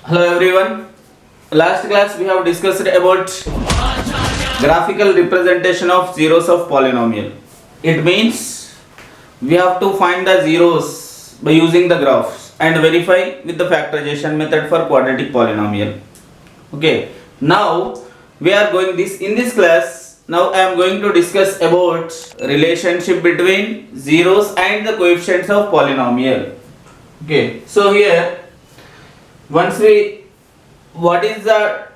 Hello everyone. Last class we have discussed about graphical representation of zeros of polynomial. It means we have to find the zeros by using the graphs and verify with the factorization method for quadratic polynomial. Okay. Now we are going this in this class. Now I am going to discuss about relationship between zeros and the coefficients of polynomial. Okay. So here once we what is the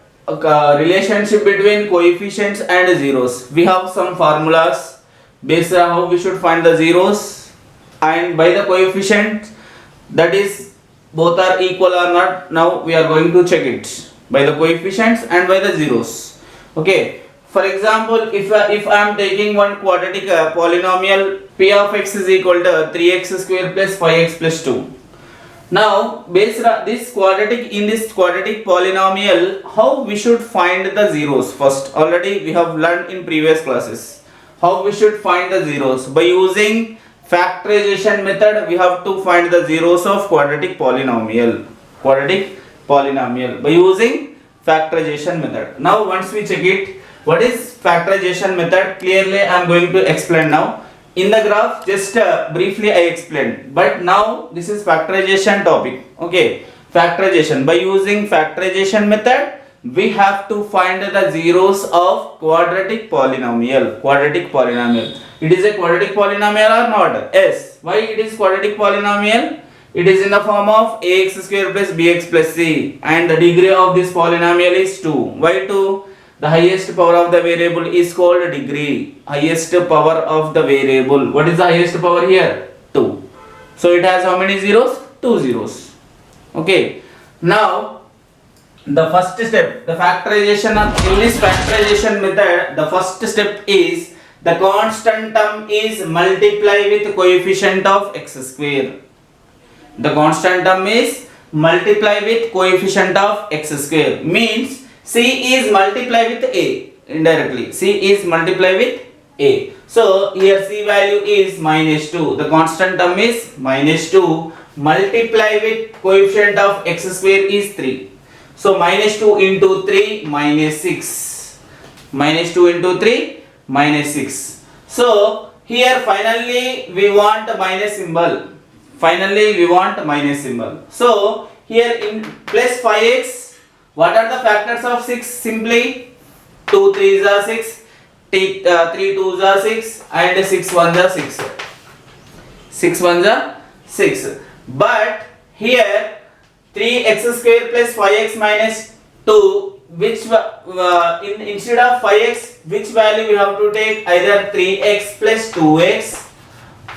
relationship between coefficients and zeros, we have some formulas based on how we should find the zeros, and by the coefficient, that is both are equal or not. Now we are going to check it by the coefficients and by the zeros. Okay, for example, if I am taking one quadratic polynomial, p of x is equal to 3x square plus 5x plus 2. Now, based on this quadratic polynomial, how we should find the zeros first? Already we have learned in previous classes how we should find the zeros. By using factorization method, we have to find the zeros of quadratic polynomial. By using factorization method. Now, once we check it, what is factorization method? Clearly, I am going to explain now. In the graph, just briefly I explained, but now this is factorization topic. Okay, factorization. By using factorization method, we have to find the zeros of quadratic polynomial. It is a quadratic polynomial or not? Yes. Why it is quadratic polynomial? It is in the form of ax square plus bx plus c, and the degree of this polynomial is 2. Why 2? The highest power of the variable is called degree. Highest power of the variable. What is the highest power here? 2. So it has how many zeros? 2 zeros. Okay. Now the first step, the factorization in this factorization method, the first step is the constant term is multiply with coefficient of x square. The constant term is multiply with coefficient of x square. Means C is multiply with A indirectly. C is multiply with A. So here C value is minus 2. The constant term is minus 2. Multiply with coefficient of x square is 3. So minus 2 into 3 minus 6. Minus 2 into 3 minus 6. So here finally we want a minus symbol. So here in plus 5x. What are the factors of 6? Simply 2 3s are 6, 3 2s are 6, and 6 1s are 6. 6 1s are 6. But here 3x square plus 5x minus 2, which instead of 5x, which value we have to take? Either 3x plus 2x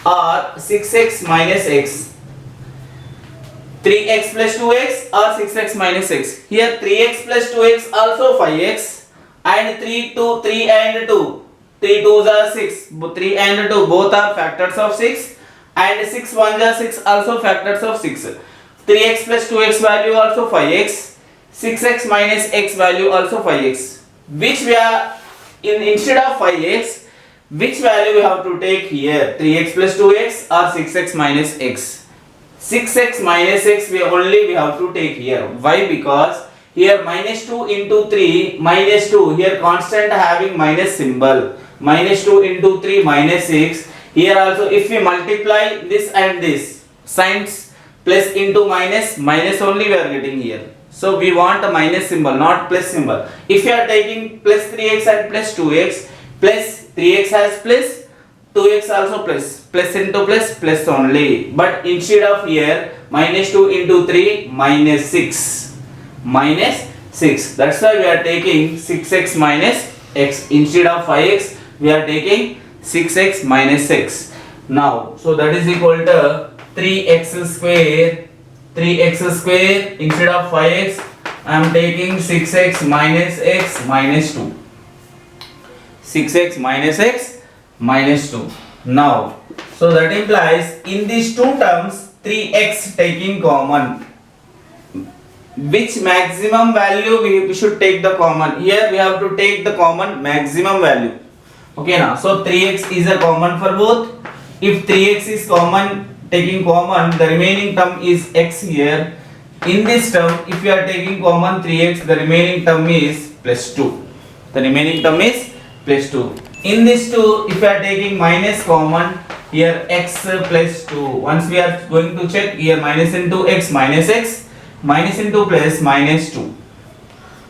or 6x minus x. 3x plus 2x or 6x minus x. Here 3x plus 2x also 5x, and 3 and 2. 3 2s are 6. 3 and 2 both are factors of 6, and 6 1s are 6 also factors of 6. 3x plus 2x value also 5x. 6x minus x value also 5x. Which we are instead of 5x, which value we have to take here? 3x plus 2x or 6x minus x? 6x minus x we have to take here. Why? Because here minus 2 into 3 minus 2, here constant having minus symbol. Minus 2 into 3 minus 6. Here also if we multiply this and this, signs plus into minus only we are getting here. So we want a minus symbol, not plus symbol. If you are taking plus 3x and plus 2x, plus 3x has plus, 2x also plus into plus only. But instead of here minus 2 into 3 minus 6. That's why we are taking 6x minus x. Instead of 5x we are taking 6x minus x. Now so that is equal to 3x square. Instead of 5x I am taking 6x minus x minus 2. 6x minus x minus 2. Now, so that implies in these two terms 3x taking common. Which maximum value we should take the common? Here we have to take the common maximum value. Okay now, so 3x is a common for both. If 3x is common, taking common, the remaining term is x here. In this term, if you are taking common 3x, the remaining term is plus 2. The remaining term is plus 2. In this 2, if you are taking minus common, here x plus 2. Once we are going to check, here minus into x, minus into plus minus 2.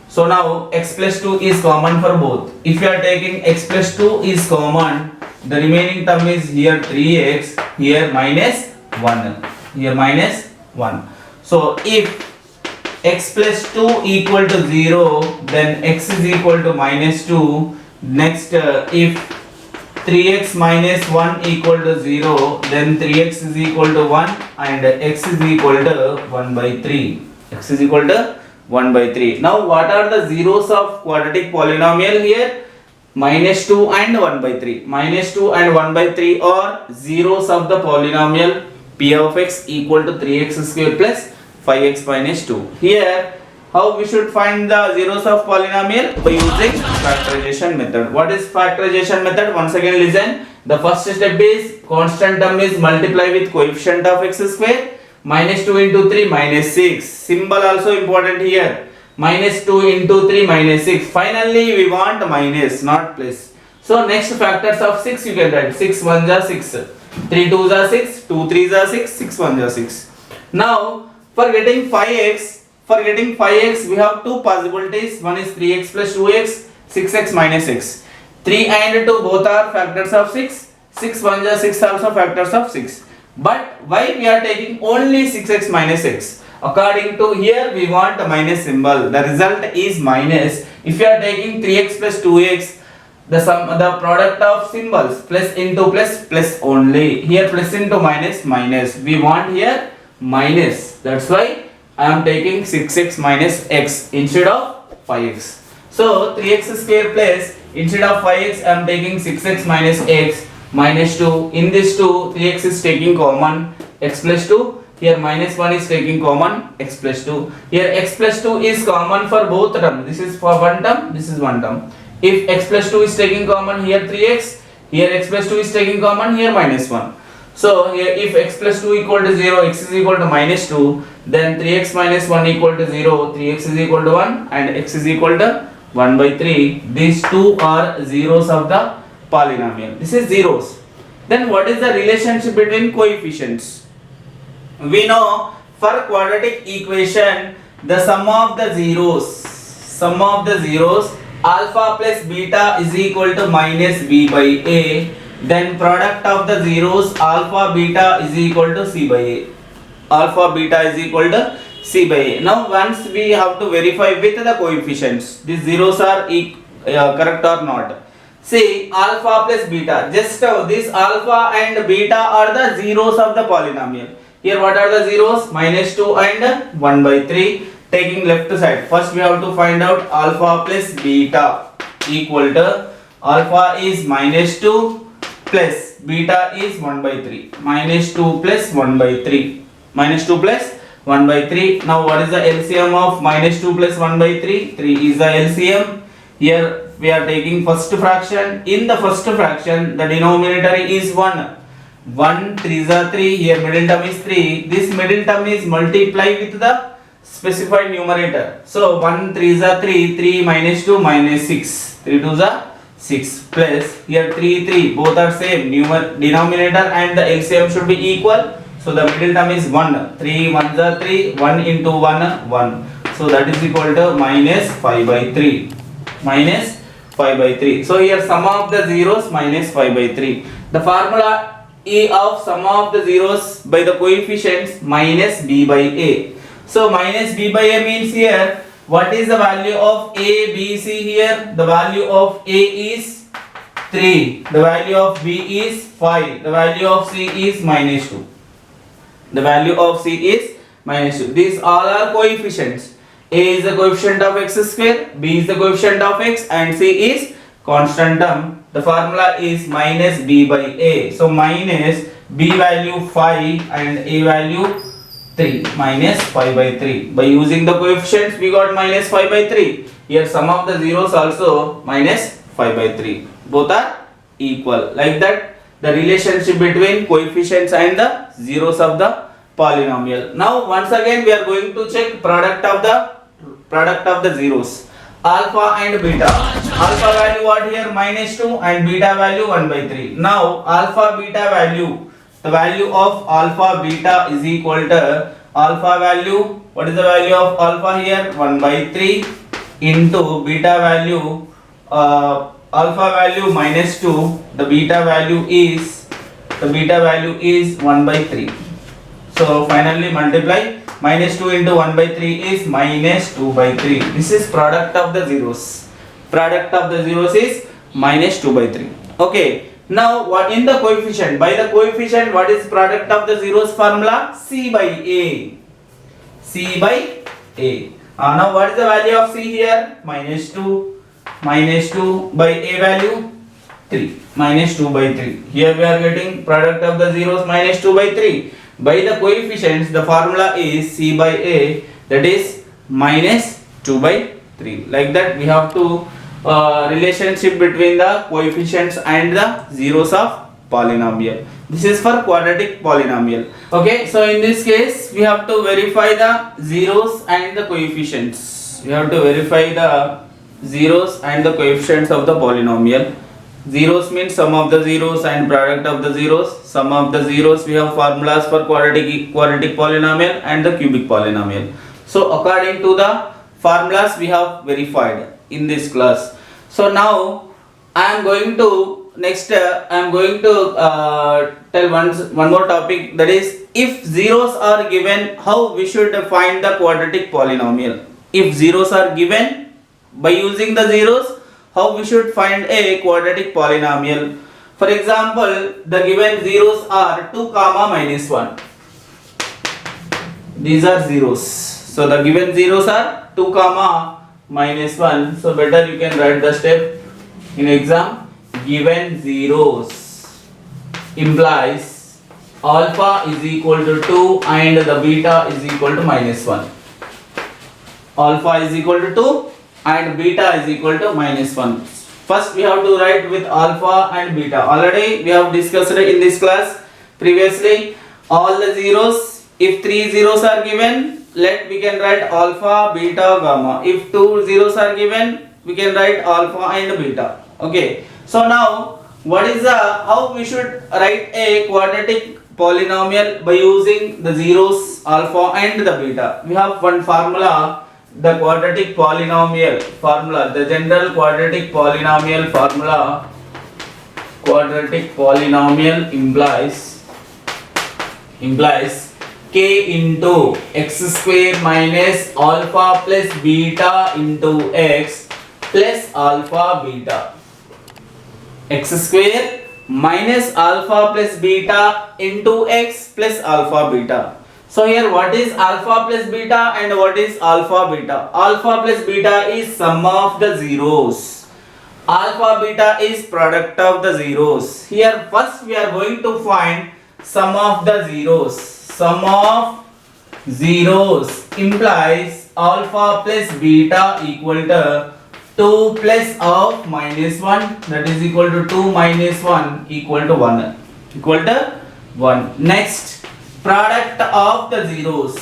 So now x plus 2 is common for both. If you are taking x plus 2 is common, the remaining term is here 3x, here minus 1. Here minus 1. So if x plus 2 equal to 0, then x is equal to minus 2. Next, if 3x minus 1 equal to 0, then 3x is equal to 1 and x is equal to 1 by 3. X is equal to 1 by 3. Now what are the zeros of quadratic polynomial here? Minus 2 and 1 by 3. Minus 2 and 1 by 3 are zeros of the polynomial p of x equal to 3x square plus 5x minus 2. Here, how we should find the zeros of polynomial? By using factorization method. What is factorization method? Once again listen. The first step is constant term is multiply with coefficient of x square. Minus 2 into 3 minus 6. Symbol also important here. Minus 2 into 3 minus 6. Finally, we want minus, not plus. So next factors of 6 you can write. 6 1 are 6. 3 2 are 6. 2 3 are 6. 6 1 are 6. Now, for getting 5x, we have two possibilities. One is 3x plus 2x, 6x minus x. 3 and 2 both are factors of 6. 6 1 are 6 also factors of 6. But why we are taking only 6x minus x? According to here we want a minus symbol. The result is minus. If you are taking 3x plus 2x, the product of symbols plus into plus only. Here plus into minus. We want here minus. That's why I am taking 6x minus x instead of 5x. So 3x square plus instead of 5x I am taking 6x minus x minus 2. In this 2, 3x is taking common, x plus 2. Here minus 1 is taking common, x plus 2. Here x plus 2 is common for both terms. This is for one term, this is one term. If x plus 2 is taking common, here 3x. Here x plus 2 is taking common, here minus 1. So here if x plus 2 equal to 0, x is equal to minus 2, then 3x minus 1 equal to 0, 3x is equal to 1 and x is equal to 1 by 3. These two are zeros of the polynomial. This is zeros. Then what is the relationship between coefficients? We know for quadratic equation the sum of the zeros alpha plus beta is equal to minus b by a. Then product of the zeros alpha beta is equal to c by a. Alpha beta is equal to c by a. Now once we have to verify with the coefficients, these zeros are correct or not. See alpha plus beta. Just this alpha and beta are the zeros of the polynomial. Here what are the zeros? Minus 2 and 1 by 3. Taking left side. First we have to find out alpha plus beta equal to alpha is minus 2 plus beta is 1 by 3. Minus 2 plus 1 by 3. Minus 2 plus 1 by 3. Now what is the LCM of minus 2 plus 1 by 3? 3 is the LCM. Here we are taking first fraction. In the first fraction the denominator is 1. 1 3 are 3. Here middle term is 3. This middle term is multiplied with the specified numerator. So 1 3 are 3. 3 minus 2 minus 6. 3 2 are 6 plus here 3 3 both are same. Denominator and the LCM should be equal. So the middle term is 1. 3 1 are 3. 1 into 1 1. So that is equal to minus 5 by 3. Minus 5 by 3. So here sum of the zeros minus 5 by 3. The formula E of sum of the zeros by the coefficients minus b by a. So minus b by a means here what is the value of a, b, c here? The value of a is 3. The value of b is 5. The value of c is minus 2. The value of c is minus 2. These all are coefficients. A is the coefficient of x square, b is the coefficient of x and c is constant term. The formula is minus b by a. So minus b value 5 and a value 3. Minus 5 by 3. By using the coefficients we got minus 5 by 3. Here sum of the zeros also minus 5 by 3. Both are equal. Like that the relationship between coefficients and the zeros of the polynomial. Now once again we are going to check product of the zeros, alpha and beta. Alpha value what here, -2, and beta value 1/3. Now alpha beta value, the value of alpha beta is equal to alpha value, what is the value of alpha here, 1/3 into beta value, alpha value -2, the beta value is 1/3. So finally multiply, -2 into 1/3 is -2/3. This is product of the zeros. Product of the zeros is -2/3. Okay. Now what in the coefficient? By the coefficient, what is product of the zeros formula? C by A. C by A. Now what is the value of C here? -2 by A value 3. -2/3. Here we are getting product of the zeros -2/3. By the coefficients, the formula is C by A, that is -2/3. Like that we have to relationship between the coefficients and the zeros of polynomial. This is for quadratic polynomial. Okay, so in this case we have to verify the zeros and the coefficients. We have to verify the zeros and the coefficients of the polynomial. Zeros means sum of the zeros and product of the zeros. Sum of the zeros, we have formulas for quadratic polynomial and the cubic polynomial. So according to the formulas we have verified in this class. So now I am going to tell one more topic, that is, if zeros are given, how we should find the quadratic polynomial. If zeros are given, by using the zeros, how we should find a quadratic polynomial. For example, the given zeros are 2, -1. These are zeros. So the given zeros are 2, -1. So better you can write the step in exam. Given zeros implies alpha is equal to 2 and the beta is equal to -1. Alpha is equal to 2 and beta is equal to -1. First we have to write with alpha and beta. Already we have discussed in this class previously all the zeros. If 3 zeros are given, we can write alpha, beta, gamma. If 2 zeros are given, we can write alpha and beta. Okay. So now what is how we should write a quadratic polynomial by using the zeros, alpha and the beta. We have one formula, the quadratic polynomial formula, the general quadratic polynomial formula. Quadratic polynomial implies k into x square minus alpha plus beta into x plus alpha beta. X square minus alpha plus beta into x plus alpha beta. So here what is alpha plus beta and what is alpha beta? Alpha plus beta is sum of the zeros. Alpha beta is product of the zeros. Here first we are going to find sum of the zeros. Sum of zeros implies alpha plus beta equal to 2 plus of -1, that is equal to 2 minus 1 equal to 1. Next, product of the zeros.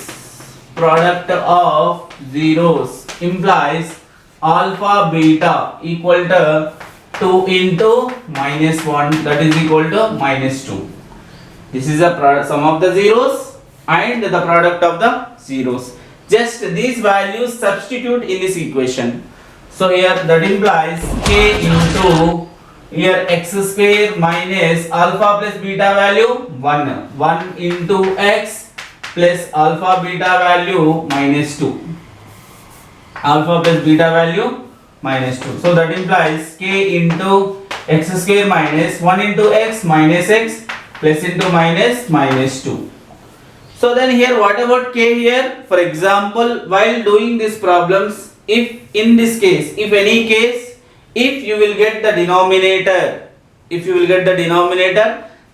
Product of zeros implies alpha beta equal to 2 into -1, that is equal to -2. This is the sum of the zeros and the product of the zeros. Just these values substitute in this equation. So here that implies k into here x square minus alpha plus beta value 1 into x plus alpha beta value -2. Alpha plus beta value -2. So that implies k into x square minus 1 into x minus x plus into -2. So then here what about k here? For example, while doing these problems, if in this case, if you will get the denominator,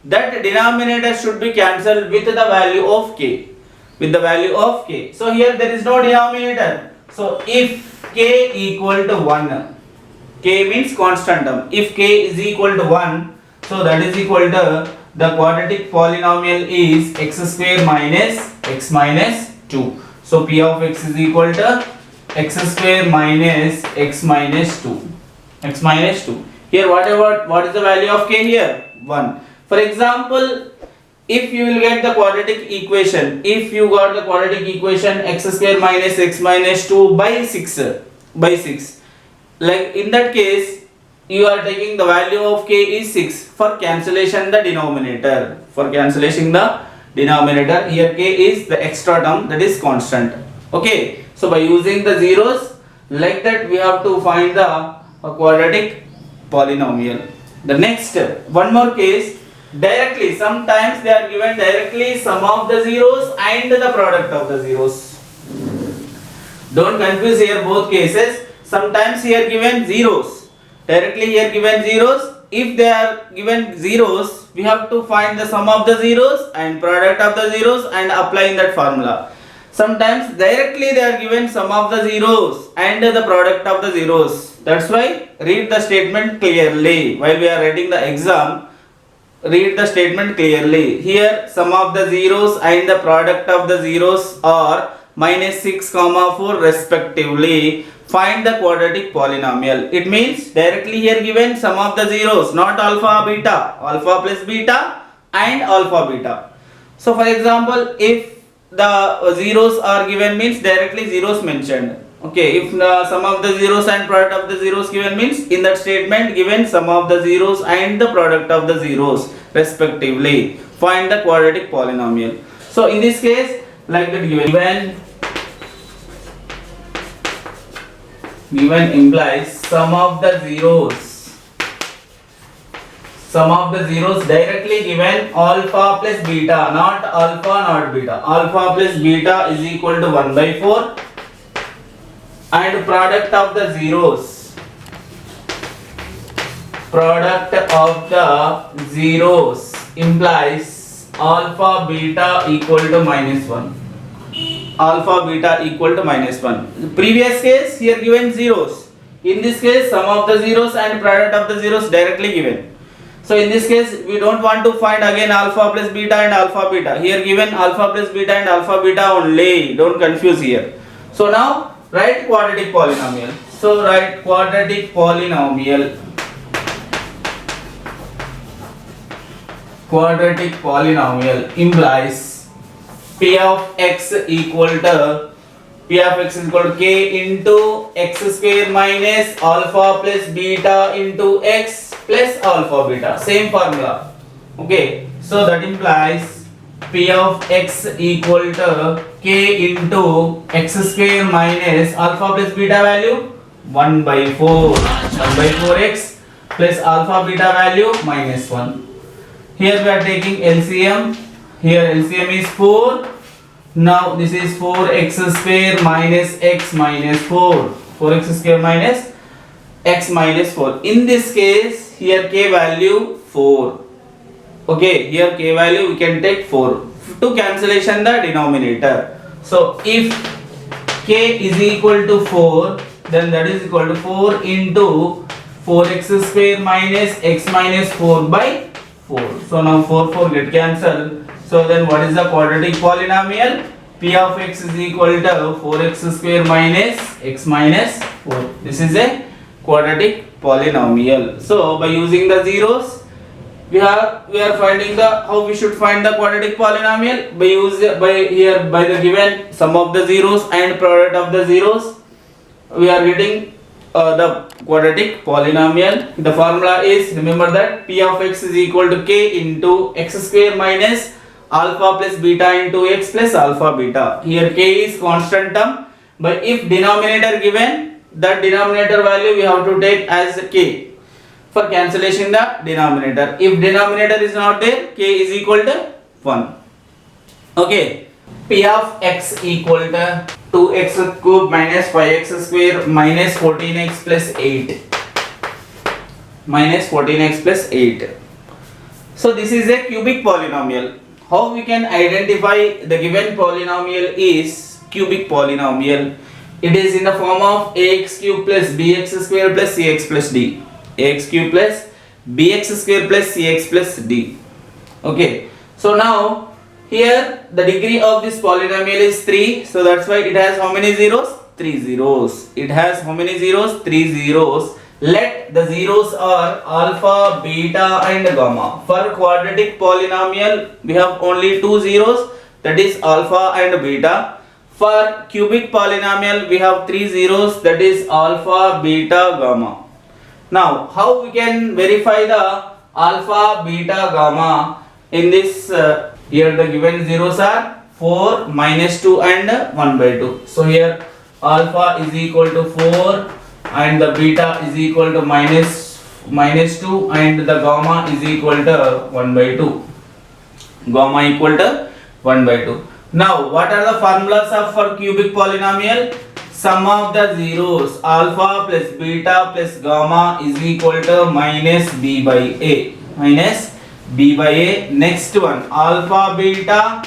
that denominator should be cancelled with the value of k. So here there is no denominator. So if k equal to 1, k means constant term. If k is equal to 1, so that is equal to the quadratic polynomial is x square minus x minus 2. So p of x is equal to x square minus x minus 2. X minus 2. Here what is the value of k here? 1. For example, if you will get the quadratic equation, if you got the quadratic equation x square minus x minus 2 by 6, like in that case you are taking the value of k is 6 for cancellation the denominator. For cancellation the denominator, here k is the extra term, that is constant. Okay, so by using the zeros like that we have to find the quadratic polynomial. The next one more case, directly, sometimes they are given directly sum of the zeros and the product of the zeros. Don't confuse here both cases. Sometimes here given zeros, directly here given zeros. If they are given zeros, we have to find the sum of the zeros and product of the zeros and apply in that formula. Sometimes directly they are given sum of the zeros and the product of the zeros. That's why read the statement clearly. While we are writing the exam, read the statement clearly. Here sum of the zeros and the product of the zeros are minus 6, 4 respectively. Find the quadratic polynomial. It means directly here given sum of the zeros, not alpha beta, alpha plus beta and alpha beta. So for example, if the zeros are given means directly zeros mentioned. Okay, if the sum of the zeros and product of the zeros given means in that statement given sum of the zeros and the product of the zeros respectively. Find the quadratic polynomial. So in this case, like that given implies sum of the zeros directly given alpha plus beta, not alpha not beta. Alpha plus beta is equal to 1 by 4 and product of the zeros implies alpha beta equal to minus 1. Alpha beta equal to minus 1. The previous case here given zeros. In this case sum of the zeros and product of the zeros directly given. So in this case we don't want to find again alpha plus beta and alpha beta. Here given alpha plus beta and alpha beta only. Don't confuse here. So now write quadratic polynomial. So write quadratic polynomial. Quadratic polynomial implies p of x equal to k into x square minus alpha plus beta into x plus alpha beta. Same formula. Okay, so that implies p of x equal to k into x square minus alpha plus beta value 1 by 4 4x plus alpha beta value minus 1. Here we are taking LCM. Here LCM is 4. Now this is 4x square minus x minus 4. 4x square minus x minus 4. In this case, here k value 4. Okay, here k value we can take 4. To cancellation the denominator. So if k is equal to 4, then that is equal to 4 into 4x square minus x minus 4 by 4. So now 4 get cancelled. So then what is the quadratic polynomial? P of x is equal to 4x square minus x minus 4. This is a quadratic polynomial. So by using the zeros, we are finding the how we should find the quadratic polynomial by the given sum of the zeros and product of the zeros. We are getting the quadratic polynomial. The formula is, remember that p of x is equal to k into x square minus alpha plus beta into x plus alpha beta. Here k is constant term, but if denominator given, that denominator value we have to take as k for cancellation the denominator. If denominator is not there, k is equal to 1. Okay, p of x equal to 2x cube minus 5x square minus 14x plus 8. Minus 14x plus 8. So this is a cubic polynomial. How we can identify the given polynomial is cubic polynomial. It is in the form of ax cube plus bx square plus cx plus d. Ax cube plus bx square plus cx plus d. Okay, so now here the degree of this polynomial is 3, so that's why it has how many zeros? 3 zeros. It has how many zeros? 3 zeros. Let the zeros are alpha, beta and gamma. For quadratic polynomial we have only 2 zeros, that is alpha and beta. For cubic polynomial we have 3 zeros, that is alpha, beta, gamma. Now how we can verify the alpha, beta, gamma? In this here the given zeros are 4, minus 2 and 1 by 2. So here alpha is equal to 4 and the beta is equal to minus 2 and the gamma is equal to 1 by 2. Gamma equal to 1 by 2. Now what are the formulas of for cubic polynomial? Sum of the zeros alpha plus beta plus gamma is equal to minus b by a. Minus b by a. Next one alpha beta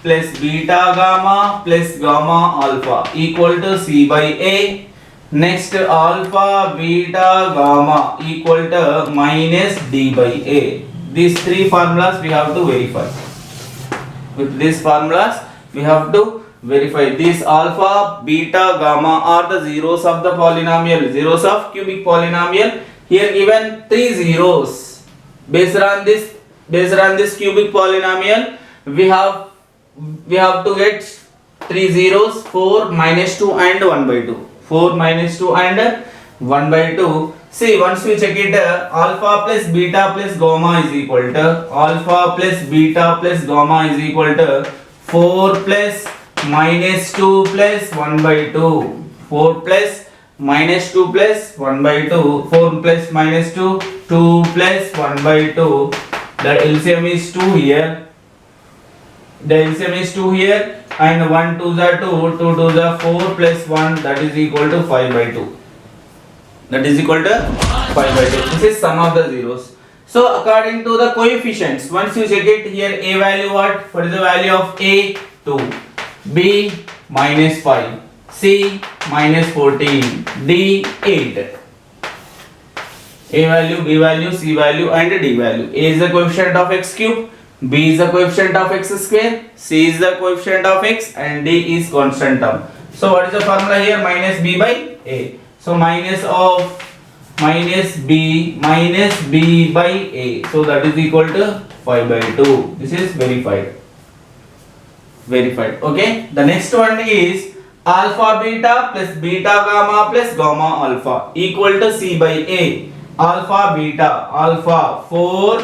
plus beta gamma plus gamma alpha equal to c by a. Next alpha beta gamma equal to minus d by a. These three formulas we have to verify. With these formulas we have to verify. These alpha, beta, gamma are the zeros of the polynomial, zeros of cubic polynomial. Here given 3 zeros. Based on this cubic polynomial we have to get 3 zeros, 4, minus 2 and 1 by 2. 4, minus 2 and 1 by 2. See, once we check it, alpha plus beta plus gamma is equal to alpha plus beta plus gamma is equal to 4 plus minus 2 plus 1 by 2. 4 plus minus 2 plus 1 by 2. 4 plus minus 2, 2 plus 1 by 2. The LCM is 2 here. The LCM is 2 here and 1 2s are 2, 2 2s are 4 plus 1, that is equal to 5 by 2. That is equal to 5 by 2. This is sum of the zeros. So according to the coefficients, once you check it here, a value what? What is the value of a? 2. B minus 5. C minus 14. D 8. A value, B value, C value and D value. A is the coefficient of x cube, B is the coefficient of x square, C is the coefficient of x and D is constant term. So what is the formula here? Minus B by A. So minus B by A. So that is equal to 5 by 2. This is verified. Okay. The next one is alpha beta plus beta gamma plus gamma alpha equal to C by A. Alpha beta, alpha 4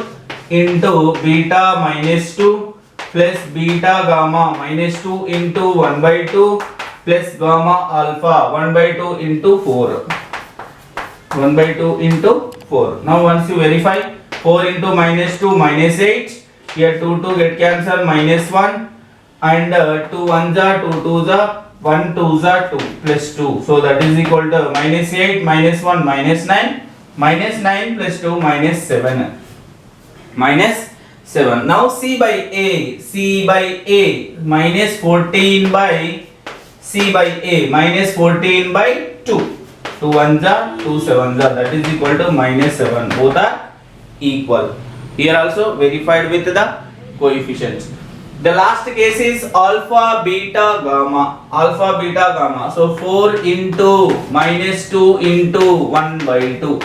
into beta minus 2 plus beta gamma minus 2 into 1 by 2 plus gamma alpha 1 by 2 into 4. 1 by 2 into 4. Now once you verify, 4 into minus 2 minus 8. Here 2 get cancelled, minus 1 and 2 1s are 2 2s are 1 2s are 2 plus 2. So that is equal to minus 8 minus 1 minus 9. Minus 9 plus 2 minus 7. Minus 7. Now C by A minus 14 by C by A minus 14 by 2. 2 1s are 2 7s are, that is equal to minus 7. Both are equal. Here also verified with the coefficients. The last case is alpha beta gamma. Alpha beta gamma. So 4 into minus 2 into 1 by 2.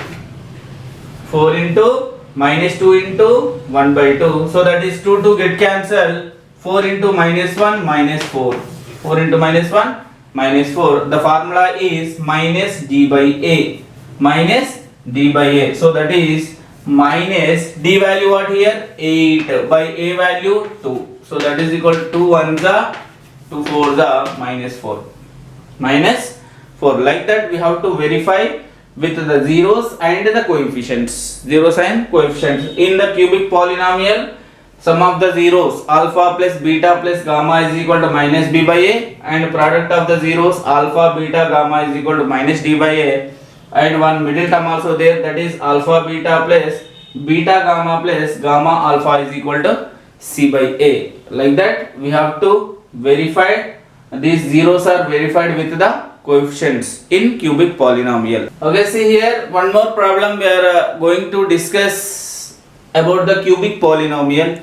4 into minus 2 into 1 by 2. So that is 2 get cancelled. 4 into minus 1 minus 4. 4 into minus 1 minus 4. The formula is minus d by a. Minus d by a. So that is minus d value what here? 8 by a value 2. So that is equal to 2 1s are 2 4s are minus 4. Minus 4. Like that we have to verify with the zeros and the coefficients. Zeros and coefficients. In the cubic polynomial, sum of the zeros alpha plus beta plus gamma is equal to minus b by a, and product of the zeros alpha beta gamma is equal to minus d by a, and one middle term also there, that is alpha beta plus beta gamma plus gamma alpha is equal to c by a. Like that we have to verify. These zeros are verified with the coefficients in cubic polynomial. Okay, see here one more problem we are going to discuss about the cubic polynomial.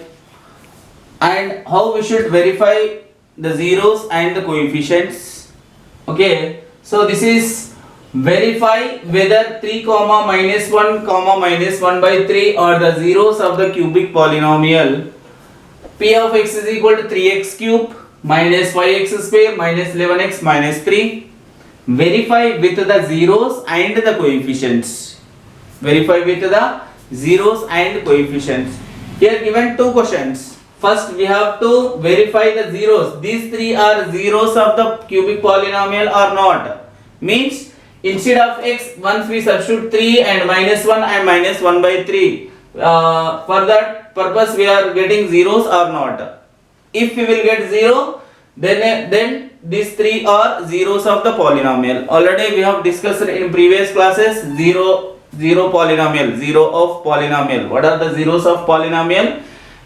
And how we should verify the zeros and the coefficients? Okay, so this is verify whether 3 comma minus 1 comma minus 1 by 3 are the zeros of the cubic polynomial p of x is equal to 3x cube minus 5x square minus 11x minus 3. Verify with the zeros and the coefficients. Verify with the zeros and coefficients. Here given two questions. First we have to verify the zeros. These three are zeros of the cubic polynomial or not. Means instead of x, once we substitute 3 and minus 1 and minus 1 by 3. For that purpose we are getting zeros or not. If we will get 0, then these three are zeros of the polynomial. Already we have discussed in previous classes zero polynomial, zero of polynomial. What are the zeros of polynomial?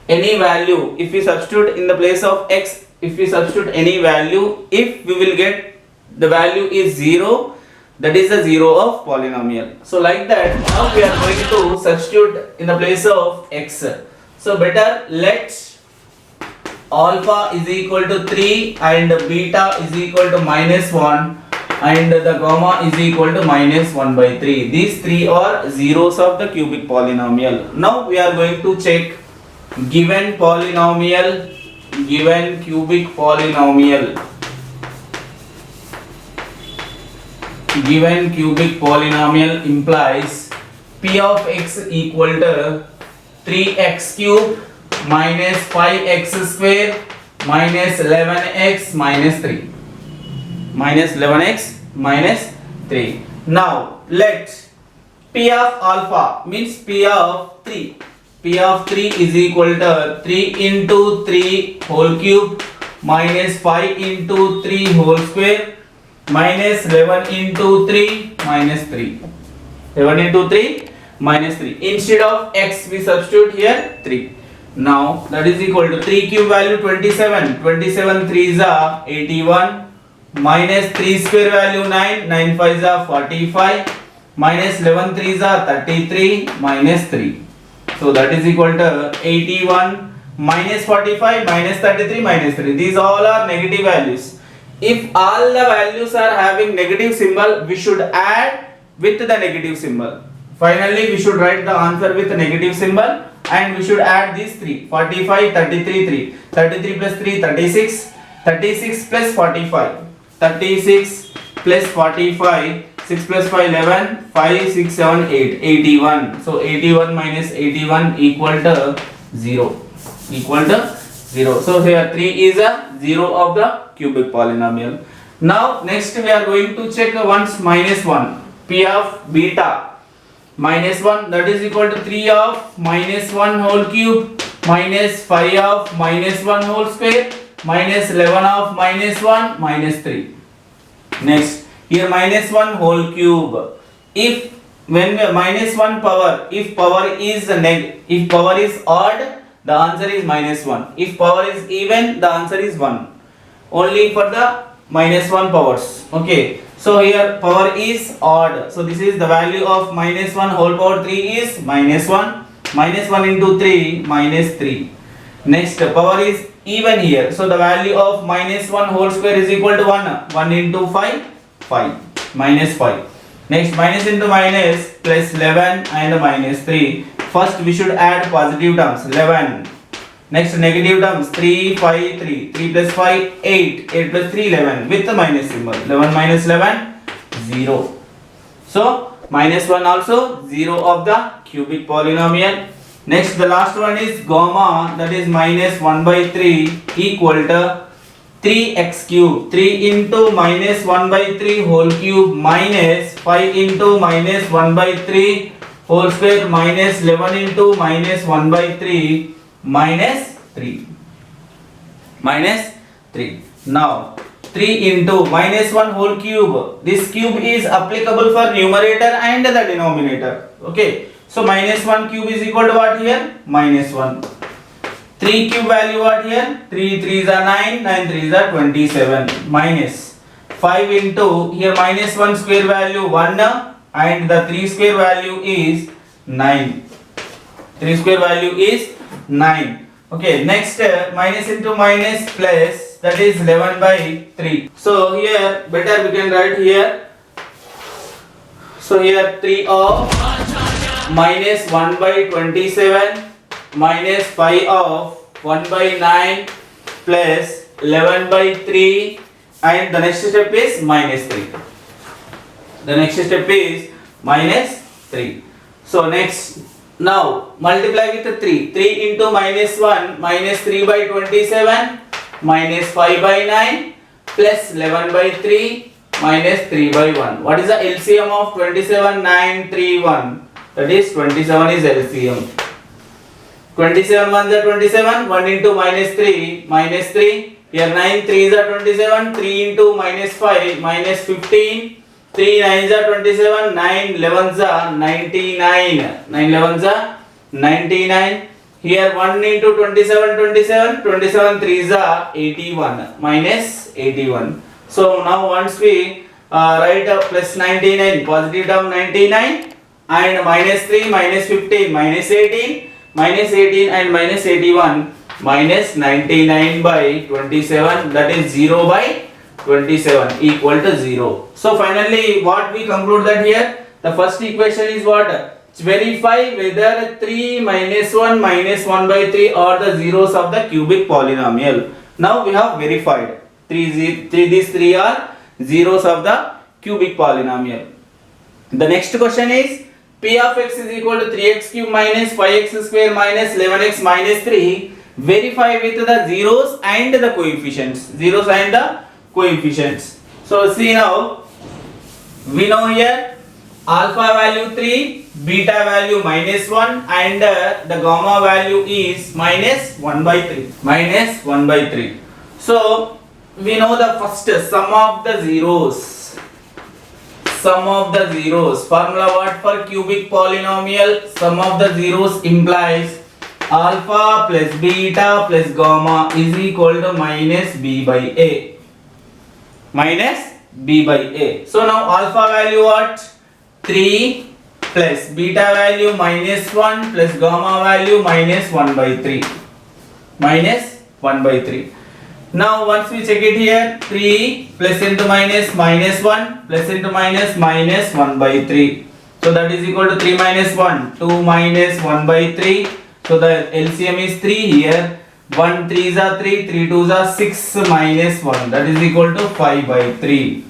Any value, if we substitute in the place of x, if we substitute any value, if we will get the value is 0, that is the zero of polynomial. So like that, now we are going to substitute in the place of x. So better let alpha is equal to 3 and beta is equal to minus 1 and the gamma is equal to minus 1 by 3. These three are zeros of the cubic polynomial. Now we are going to check given polynomial, given cubic polynomial, given cubic polynomial implies p of x equal to 3x cube minus 5x square minus 11x minus 3. Minus 11x minus 3. Now let p of alpha means p of 3. P of 3 is equal to 3 into 3 whole cube minus 5 into 3 whole square minus 11 into 3 minus 3. 11 into 3 minus 3. Instead of x we substitute here 3. Now that is equal to 3 cube value 27. 27 3s are 81 minus 3 square value 9. 9 5s are 45 minus 11 3s are 33 minus 3. So that is equal to 81 minus 45 minus 33 minus 3. These all are negative values. If all the values are having negative symbol, we should add with the negative symbol. Finally, we should write the answer with the negative symbol and we should add these three. 45, 33, 3. 33 plus 3, 36. 36 plus 45. 36 plus 45. 6 plus 5, 11. 5, 6, 7, 8. 81. So 81 minus 81 equal to 0. Equal to 0. So here 3 is a 0 of the cubic polynomial. Now next we are going to check once minus 1. P of beta minus 1, that is equal to 3 of minus 1 whole cube minus 5 of minus 1 whole square minus 11 of minus 1 minus 3. Next here minus 1 whole cube. If when minus 1 power, if power is if power is odd, the answer is minus 1. If power is even, the answer is 1. Only for the minus 1 powers. Okay. So here power is odd. So this is the value of minus 1 whole power 3 is minus 1. Minus 1 into 3 minus 3. Next power is even here. So the value of minus 1 whole square is equal to 1. 1 into 5, 5. Minus 5. Next minus into minus plus 11 and minus 3. First we should add positive terms 11. Next negative terms 3, 5, 3. 3 plus 5, 8. 8 plus 3, 11 with the minus symbol. 11 minus 11, 0. So minus 1 also 0 of the cubic polynomial. Next the last one is gamma, that is minus 1 by 3 equal to 3x cube. 3 into minus 1 by 3 whole cube minus 5 into minus 1 by 3 whole square minus 11 into minus 1 by 3 minus 3. Minus 3. Now 3 into minus 1 whole cube. This cube is applicable for numerator and the denominator. Okay. So minus 1 cube is equal to what here? Minus 1. 3 cube value what here? 3 3s are 9, 9 3s are 27. Minus 5 into here minus 1 square value 1 and the 3 square value is 9. 3 square value is 9. Okay, next minus into minus plus, that is 11 by 3. So here better we can write here. So here 3 of minus 1 by 27 minus 5 of 1 by 9 plus 11 by 3, and the next step is minus 3. The next step is minus 3. So next, now multiply with 3. 3 into minus 1 minus 3 by 27 minus 5 by 9 plus 11 by 3 minus 3 by 1. What is the LCM of 27? 9, 3, 1. That is 27 is LCM. 27 1s are 27. 1 into minus 3 minus 3. Here 9 3s are 27. 3 into minus 5 minus 15. 3 9s are 27. 9 11s are 99. 9 11s are 99. Here 1 into 27 27. 27 3s are 81 minus 81. So now once we write plus 99, positive term 99, and minus 3 minus 15 minus 18 and minus 81 minus 99 by 27, that is 0 by 27 equal to 0. So finally what we conclude that here the first equation is what? Verify whether 3 minus 1 minus 1 by 3 are the zeros of the cubic polynomial. Now we have verified these three are zeros of the cubic polynomial. The next question is P of x is equal to 3x cube minus 5x square minus 11x minus 3. Verify with the zeros and the coefficients. Zeros and the coefficients. So see now, we know here alpha value 3, beta value minus 1, and the gamma value is minus 1 by 3. Minus 1 by 3. So we know the first sum of the zeros. Sum of the zeros. Formula what for cubic polynomial? Sum of the zeros implies alpha plus beta plus gamma is equal to minus b by a. Minus b by a. So now alpha value what? 3 plus beta value minus 1 plus gamma value minus 1 by 3. Minus 1 by 3. Now once we check it here, 3 plus into minus minus 1 plus into minus minus 1 by 3. So that is equal to 3 minus 1, 2 minus 1 by 3. So the LCM is 3 here. 1 3s are 3, 3 2s are 6 minus 1. That is equal to 5 by 3.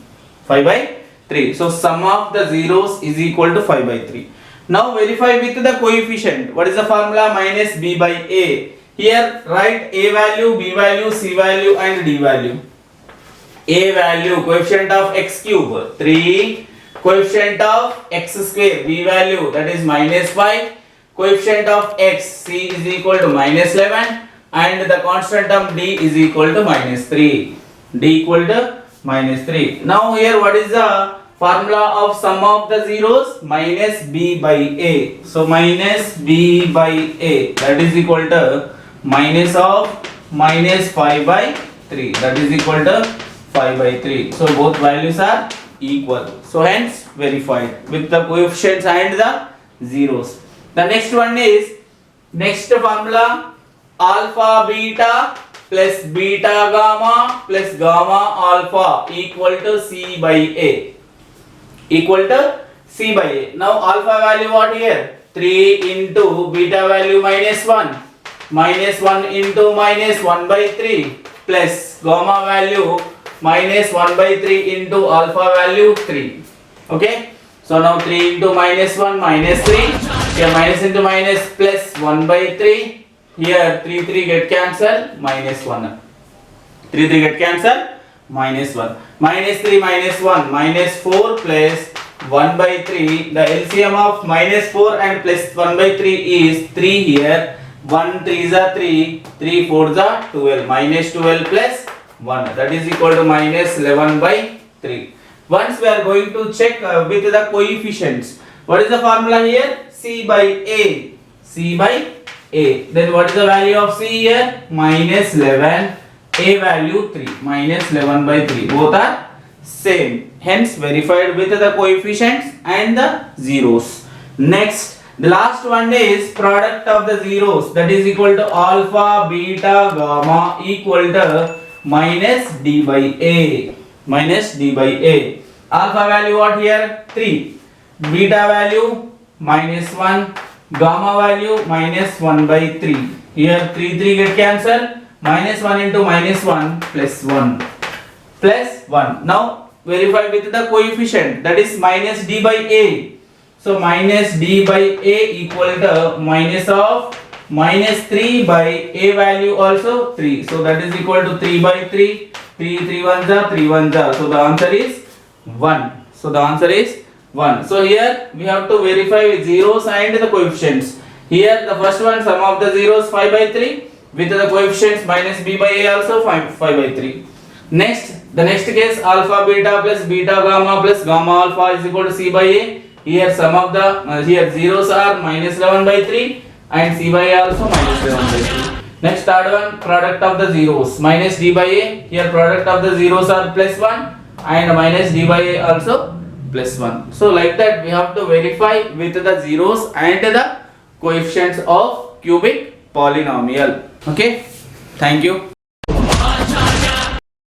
5 by 3. So sum of the zeros is equal to 5 by 3. Now verify with the coefficient. What is the formula? Minus b by a. Here write a value, b value, c value and d value. A value, coefficient of x cube 3, coefficient of x square, b value, that is minus 5, coefficient of x, c is equal to minus 11, and the constant term d is equal to minus 3. D equal to minus 3. Now here what is the formula of sum of the zeros? Minus b by a. So minus b by a, that is equal to minus of minus 5 by 3, that is equal to 5 by 3. So both values are equal. So hence verified with the coefficients and the zeros. The next one is next formula alpha beta plus beta gamma plus gamma alpha equal to c by a. Equal to c by a. Now alpha value what here? 3 into beta value minus 1. Minus 1 into minus 1 by 3 plus gamma value minus 1 by 3 into alpha value 3. Okay. So now 3 into minus 1 minus 3. Here minus into minus plus 1 by 3. Here 3 3 get cancelled, minus 1. 3 3 get cancelled, minus 1. Minus 3 minus 1 minus 4 plus 1 by 3. The LCM of minus 4 and plus 1 by 3 is 3 here. 1 3s are 3, 3 4s are 12, minus 12 plus 1, that is equal to minus 11 by 3. Once we are going to check with the coefficients. What is the formula here? C by a. C by a. Then what is the value of c here? Minus 11. A value 3. Minus 11 by 3. Both are same. Hence verified with the coefficients and the zeros. Next, The last one is product of the zeros, that is equal to alpha, beta, gamma equal to minus d by a. Minus d by a. Alpha value what here? 3. Beta value minus 1. Gamma value minus 1 by 3. Here 3 get cancelled. Minus 1 into minus 1 plus 1. Plus 1. Now verify with the coefficient, that is minus d by a. So minus d by a equal to minus of minus 3 by a value also 3. So that is equal to 3 by 3. 3 ones are 3 ones are. So the answer is 1. So the answer is 1. So here we have to verify with zeros and the coefficients. Here the first one, sum of the zeros 5 by 3 with the coefficients minus b by a also 5 by 3. Next, the next case, alpha beta plus beta gamma plus gamma alpha is equal to c by a. Here sum of the here zeros are minus 11 by 3 and c by a also minus 11 by 3. Next, third one, product of the zeros minus d by a. Here product of the zeros are plus 1 and minus d by a also plus 1. So like that we have to verify with the zeros and the coefficients of cubic polynomial. Okay, thank you.